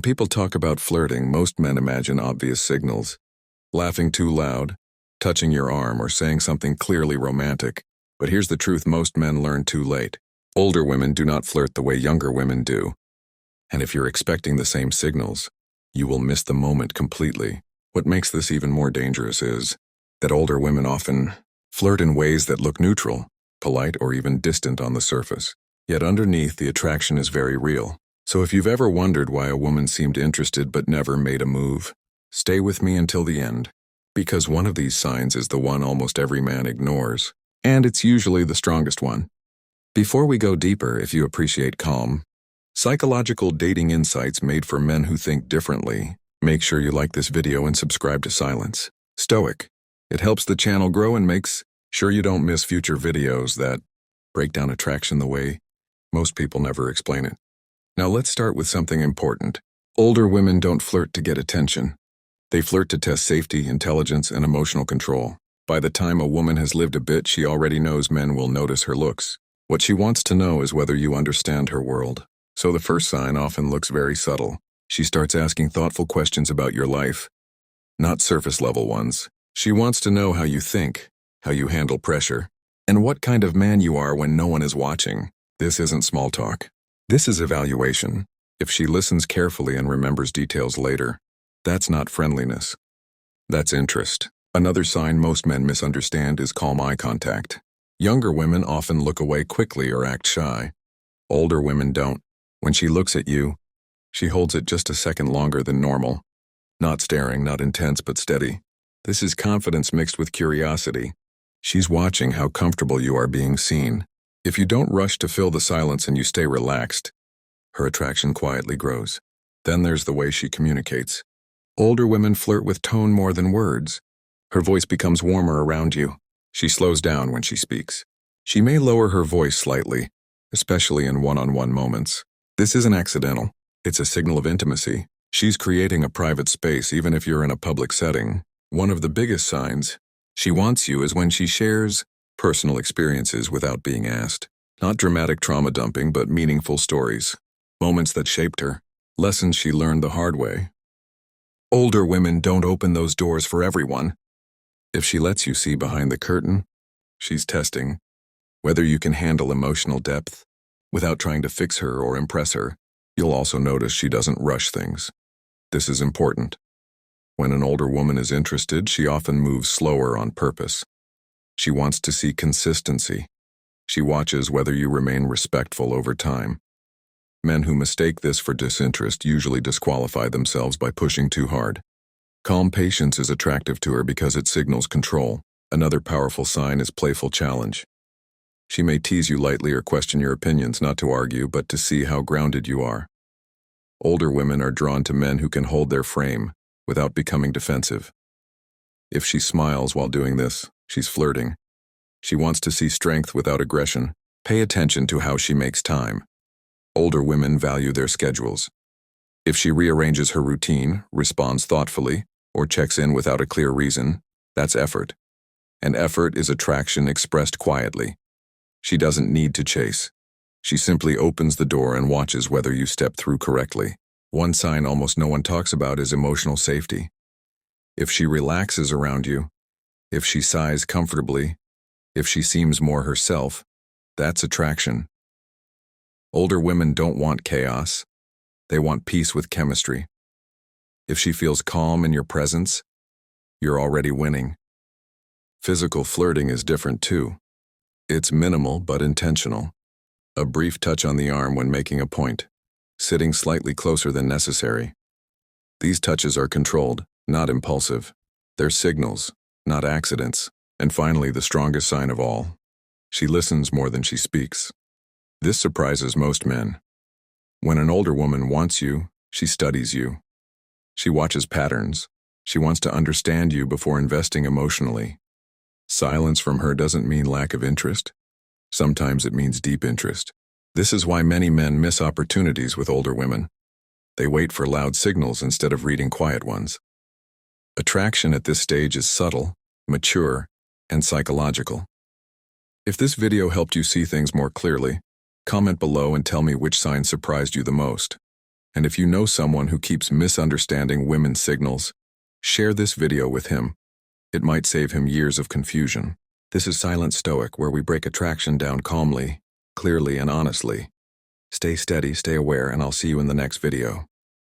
people talk about flirting, most men imagine obvious signals. Laughing too loud, touching your arm, or saying something clearly romantic. But here's the truth most men learn too late. Older women do not flirt the way younger women do. And if you're expecting the same signals, you will miss the moment completely. What makes this even more dangerous is that older women often flirt in ways that look neutral, polite, or even distant on the surface. Yet underneath, the attraction is very real. So if you've ever wondered why a woman seemed interested but never made a move, stay with me until the end. Because one of these signs is the one almost every man ignores, and it's usually the strongest one. Before we go deeper, if you appreciate calm, psychological dating insights made for men who think differently, make sure you like this video and subscribe to Silencestoic. It helps the channel grow and makes sure you don't miss future videos that break down attraction the way most people never explain it. Now let's start with something important. Older women don't flirt to get attention. They flirt to test safety, intelligence, and emotional control. By the time a woman has lived a bit, she already knows men will notice her looks. What she wants to know is whether you understand her world. So the first sign often looks very subtle. She starts asking thoughtful questions about your life, not surface-level ones. She wants to know how you think, how you handle pressure, and what kind of man you are when no one is watching. This isn't small talk. This is evaluation. If she listens carefully and remembers details later, that's not friendliness. That's interest. Another sign most men misunderstand is calm eye contact. Younger women often look away quickly or act shy. Older women don't. When she looks at you, she holds it just a second longer than normal. Not staring, not intense, but steady. This is confidence mixed with curiosity. She's watching how comfortable you are being seen. If you don't rush to fill the silence and you stay relaxed, her attraction quietly grows. Then there's the way she communicates. Older women flirt with tone more than words. Her voice becomes warmer around you. She slows down when she speaks. She may lower her voice slightly, especially in one-on-one moments. This isn't accidental. It's a signal of intimacy. She's creating a private space even if you're in a public setting. One of the biggest signs she wants you is when she shares personal experiences without being asked. Not dramatic trauma dumping, but meaningful stories. Moments that shaped her. Lessons she learned the hard way. Older women don't open those doors for everyone. If she lets you see behind the curtain, she's testing whether you can handle emotional depth without trying to fix her or impress her. You'll also notice she doesn't rush things. This is important. When an older woman is interested, she often moves slower on purpose. She wants to see consistency. She watches whether you remain respectful over time. Men who mistake this for disinterest usually disqualify themselves by pushing too hard. Calm patience is attractive to her because it signals control. Another powerful sign is playful challenge. She may tease you lightly or question your opinions, not to argue, but to see how grounded you are. Older women are drawn to men who can hold their frame without becoming defensive. If she smiles while doing this, she's flirting. She wants to see strength without aggression. Pay attention to how she makes time. Older women value their schedules. If she rearranges her routine, responds thoughtfully, or checks in without a clear reason, that's effort. And effort is attraction expressed quietly. She doesn't need to chase. She simply opens the door and watches whether you step through correctly. One sign almost no one talks about is emotional safety. If she relaxes around you, if she sighs comfortably, if she seems more herself, that's attraction. Older women don't want chaos. They want peace with chemistry. If she feels calm in your presence, you're already winning. Physical flirting is different too. It's minimal but intentional. A brief touch on the arm when making a point, sitting slightly closer than necessary. These touches are controlled, not impulsive. They're signals, not accidents. And finally, the strongest sign of all. She listens more than she speaks. This surprises most men. When an older woman wants you, she studies you. She watches patterns. She wants to understand you before investing emotionally. Silence from her doesn't mean lack of interest. Sometimes it means deep interest. This is why many men miss opportunities with older women. They wait for loud signals instead of reading quiet ones. Attraction at this stage is subtle, mature, and psychological. If this video helped you see things more clearly, comment below and tell me which sign surprised you the most. And if you know someone who keeps misunderstanding women's signals, share this video with him. It might save him years of confusion. This is Silent Stoic, where we break attraction down calmly, clearly, and honestly. Stay steady, stay aware, and I'll see you in the next video.